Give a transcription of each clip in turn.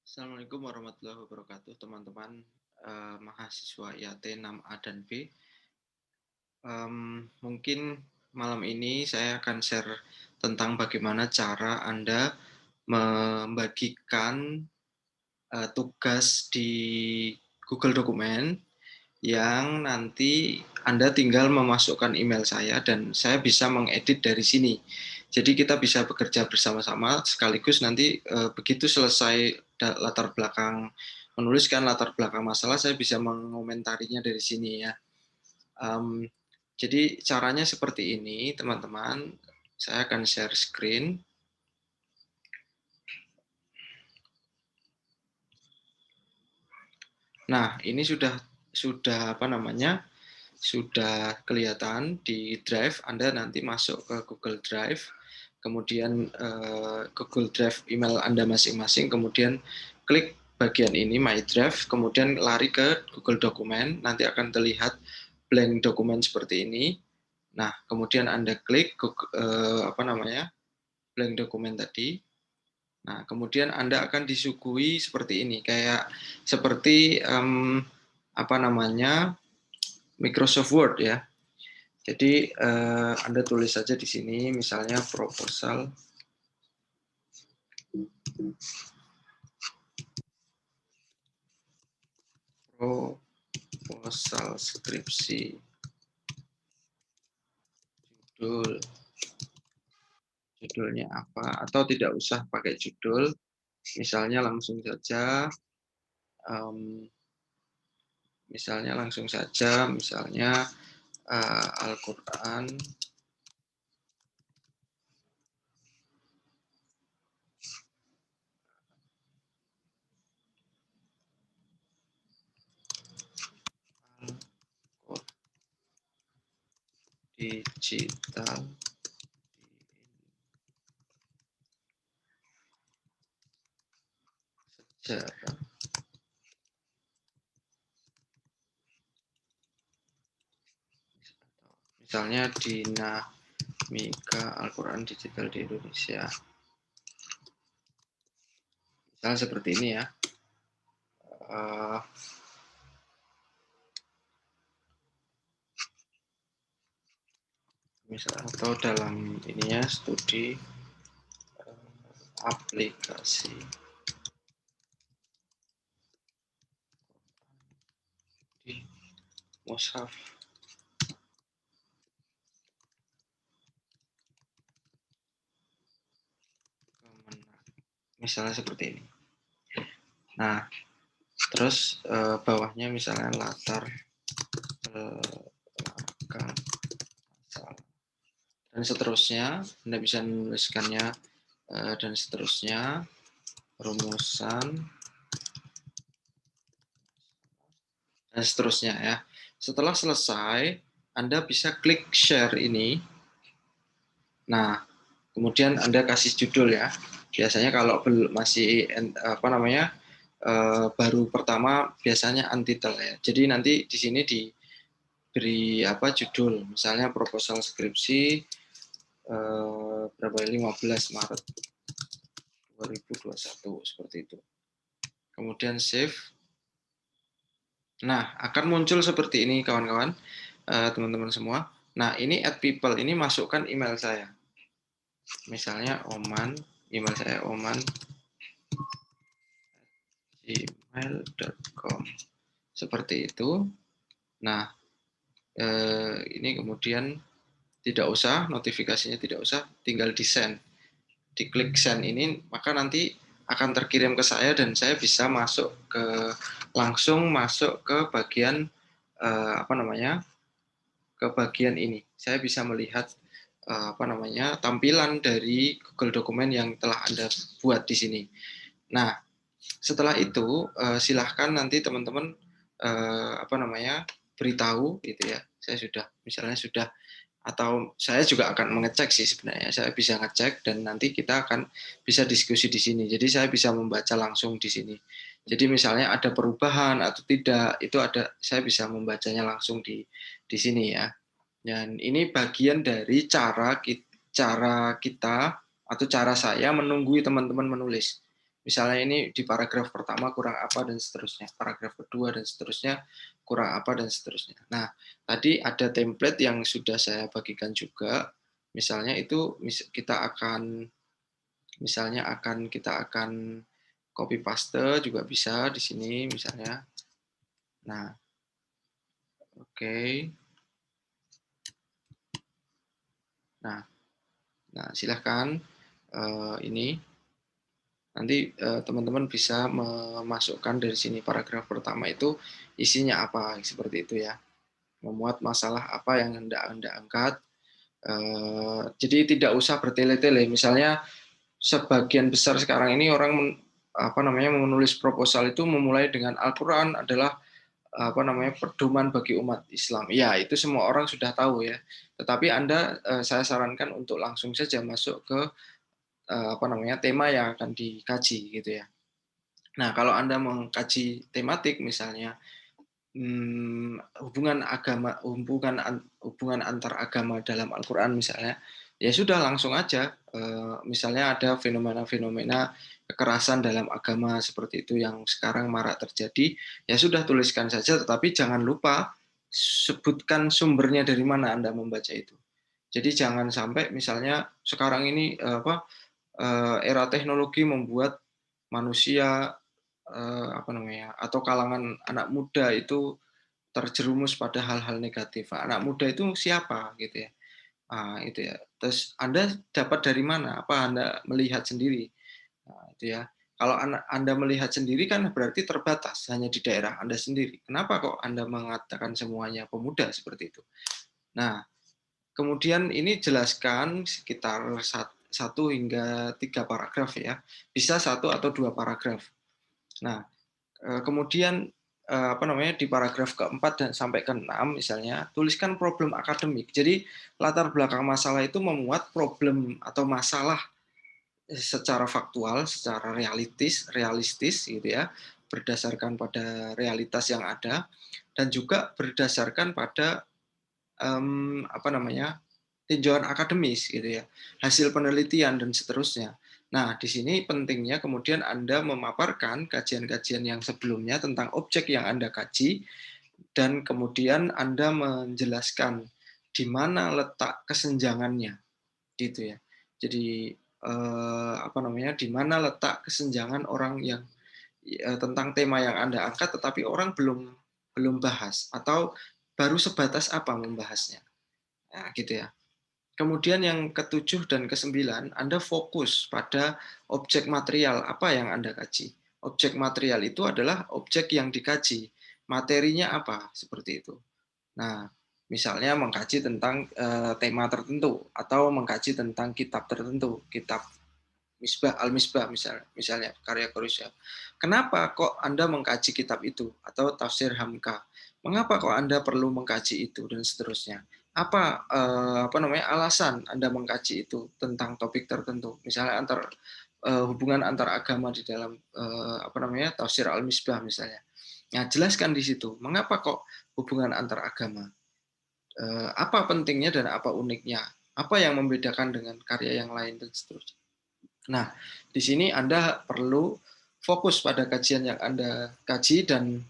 Assalamualaikum warahmatullahi wabarakatuh, teman-teman mahasiswa IAT 6A dan B. Mungkin malam ini saya akan share tentang bagaimana cara Anda membagikan tugas di Google Dokumen yang nanti Anda tinggal memasukkan email saya dan saya bisa mengedit dari sini. Jadi kita bisa bekerja bersama-sama sekaligus nanti begitu selesai latar belakang menuliskan latar belakang masalah, saya bisa mengomentarinya dari sini ya. Jadi caranya seperti ini, teman-teman. Saya akan share screen. Nah, ini sudah apa namanya? Sudah kelihatan di Drive. Anda nanti masuk ke Google Drive, kemudian Google Drive email Anda masing-masing, kemudian klik bagian ini My Drive, kemudian lari ke Google Dokumen, nanti akan terlihat blank dokumen seperti ini. Nah, kemudian Anda klik blank dokumen tadi. Nah, kemudian Anda akan disuguhi seperti ini, kayak seperti Microsoft Word ya. Jadi Anda tulis saja di sini, misalnya proposal skripsi, judulnya apa, atau tidak usah pakai judul, misalnya langsung saja, misalnya Al-Quran digital sejarah. Misalnya dinamika Al-Quran digital di Indonesia. Misalnya seperti ini ya. Misalnya atau dalam ini ya, studi aplikasi di mushaf. Misalnya seperti ini. Nah, terus bawahnya misalnya latar belakang masalah. Dan seterusnya, Anda bisa menuliskannya dan seterusnya, rumusan, dan seterusnya ya. Setelah selesai, Anda bisa klik share ini. Nah, kemudian Anda kasih judul ya. Biasanya kalau masih baru pertama biasanya untitled ya. Jadi nanti di sini diberi judul, misalnya proposal skripsi berapa 15 Maret 2021 seperti itu. Kemudian save. Nah, akan muncul seperti ini kawan-kawan, teman-teman semua. Nah, ini add people, ini masukkan email saya. Misalnya Oman, email saya oman@gmail.com. Seperti itu. Nah, ini kemudian tidak usah, notifikasinya tidak usah, tinggal di send. Diklik send ini, maka nanti akan terkirim ke saya dan saya bisa langsung masuk ke bagian ke bagian ini. Saya bisa melihat tampilan dari Google Dokumen yang telah Anda buat di sini. Nah, setelah itu silahkan nanti teman-teman beritahu gitu ya. Saya sudah, atau saya juga akan mengecek sih sebenarnya. Saya bisa ngecek dan nanti kita akan bisa diskusi di sini. Jadi saya bisa membaca langsung di sini. Jadi misalnya ada perubahan atau tidak, itu saya bisa membacanya langsung di sini ya. Dan ini bagian dari cara kita atau cara saya menunggui teman-teman menulis. Misalnya ini di paragraf pertama kurang apa dan seterusnya, paragraf kedua dan seterusnya kurang apa dan seterusnya. Nah, tadi ada template yang sudah saya bagikan juga. Misalnya itu kita akan kita akan copy paste juga bisa di sini misalnya. Nah, oke. Nah, silahkan ini nanti teman-teman bisa memasukkan dari sini paragraf pertama itu isinya apa seperti itu ya. Memuat masalah apa yang hendak Anda angkat. Jadi tidak usah bertele-tele. Misalnya sebagian besar sekarang ini orang menulis proposal itu memulai dengan Al-Qur'an adalah pedoman bagi umat Islam. Ya, itu semua orang sudah tahu ya. Tetapi Anda saya sarankan untuk langsung saja masuk ke tema yang akan dikaji gitu ya. Nah, kalau Anda mengkaji tematik misalnya hubungan antar agama dalam Al-Qur'an misalnya, ya sudah langsung aja misalnya ada fenomena-fenomena kekerasan dalam agama seperti itu yang sekarang marak terjadi, ya sudah tuliskan saja tetapi jangan lupa sebutkan sumbernya dari mana Anda membaca itu. Jadi jangan sampai misalnya sekarang ini era teknologi membuat manusia atau kalangan anak muda itu terjerumus pada hal-hal negatif. Anak muda itu siapa gitu ya? Itu ya. Terus Anda dapat dari mana? Apa Anda melihat sendiri? Itu ya. Kalau Anda melihat sendiri kan berarti terbatas hanya di daerah Anda sendiri. Kenapa kok Anda mengatakan semuanya pemuda seperti itu? Nah, kemudian ini jelaskan sekitar 1 hingga 3 paragraf ya. Bisa 1 atau 2 paragraf. Nah, kemudian di paragraf keempat dan sampai ke-6 misalnya, tuliskan problem akademik. Jadi latar belakang masalah itu memuat problem atau masalah secara faktual, secara realistis gitu ya, berdasarkan pada realitas yang ada dan juga berdasarkan pada tinjauan akademis gitu ya, hasil penelitian dan seterusnya. Nah, di sini pentingnya kemudian Anda memaparkan kajian-kajian yang sebelumnya tentang objek yang Anda kaji dan kemudian Anda menjelaskan di mana letak kesenjangannya gitu ya. Jadi di mana letak kesenjangan orang yang tentang tema yang Anda angkat tetapi orang belum belum bahas atau baru sebatas apa membahasnya. Nah, gitu ya. Kemudian yang ketujuh dan kesembilan, Anda fokus pada objek material apa yang Anda kaji. Objek material itu adalah objek yang dikaji. Materinya apa? Seperti itu. Nah, misalnya mengkaji tentang tema tertentu atau mengkaji tentang kitab tertentu, kitab Al-Misbah misalnya karya Coruscant. Kenapa kok Anda mengkaji kitab itu atau tafsir Hamka? Mengapa kok Anda perlu mengkaji itu dan seterusnya? Alasan Anda mengkaji itu tentang topik tertentu? Misalnya hubungan antar agama di dalam tafsir Al-Misbah misalnya. Nah, jelaskan di situ. Mengapa kok hubungan antar agama? Apa pentingnya dan apa uniknya? Apa yang membedakan dengan karya yang lain dan seterusnya? Nah, di sini Anda perlu fokus pada kajian yang Anda kaji dan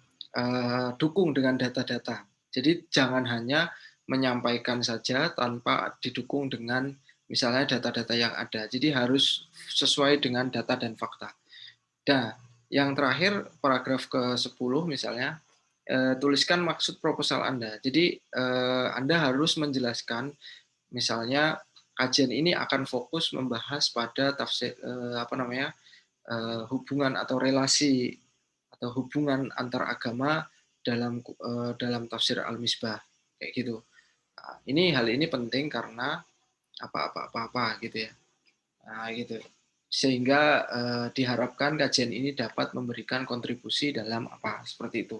dukung dengan data-data. Jadi jangan hanya menyampaikan saja tanpa didukung dengan misalnya data-data yang ada. Jadi harus sesuai dengan data dan fakta. Nah, yang terakhir paragraf ke-10 misalnya, tuliskan maksud proposal Anda. Jadi Anda harus menjelaskan misalnya kajian ini akan fokus membahas pada tafsir hubungan atau relasi atau hubungan antar agama dalam tafsir Al-Misbah kayak gitu. Nah, hal ini penting karena apa gitu ya. Nah, gitu. Sehingga diharapkan kajian ini dapat memberikan kontribusi dalam apa seperti itu.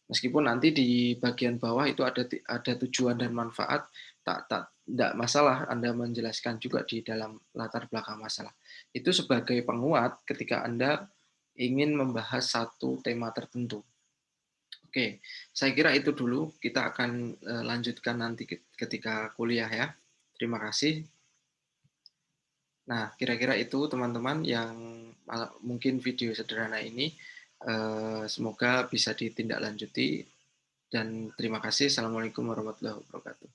Meskipun nanti di bagian bawah itu ada tujuan dan manfaat, tidak masalah Anda menjelaskan juga di dalam latar belakang masalah. Itu sebagai penguat ketika Anda ingin membahas satu tema tertentu. Oke, saya kira itu dulu. Kita akan lanjutkan nanti ketika kuliah ya. Terima kasih. Nah, kira-kira itu teman-teman yang mungkin video sederhana ini, semoga bisa ditindaklanjuti dan terima kasih. Assalamualaikum warahmatullahi wabarakatuh.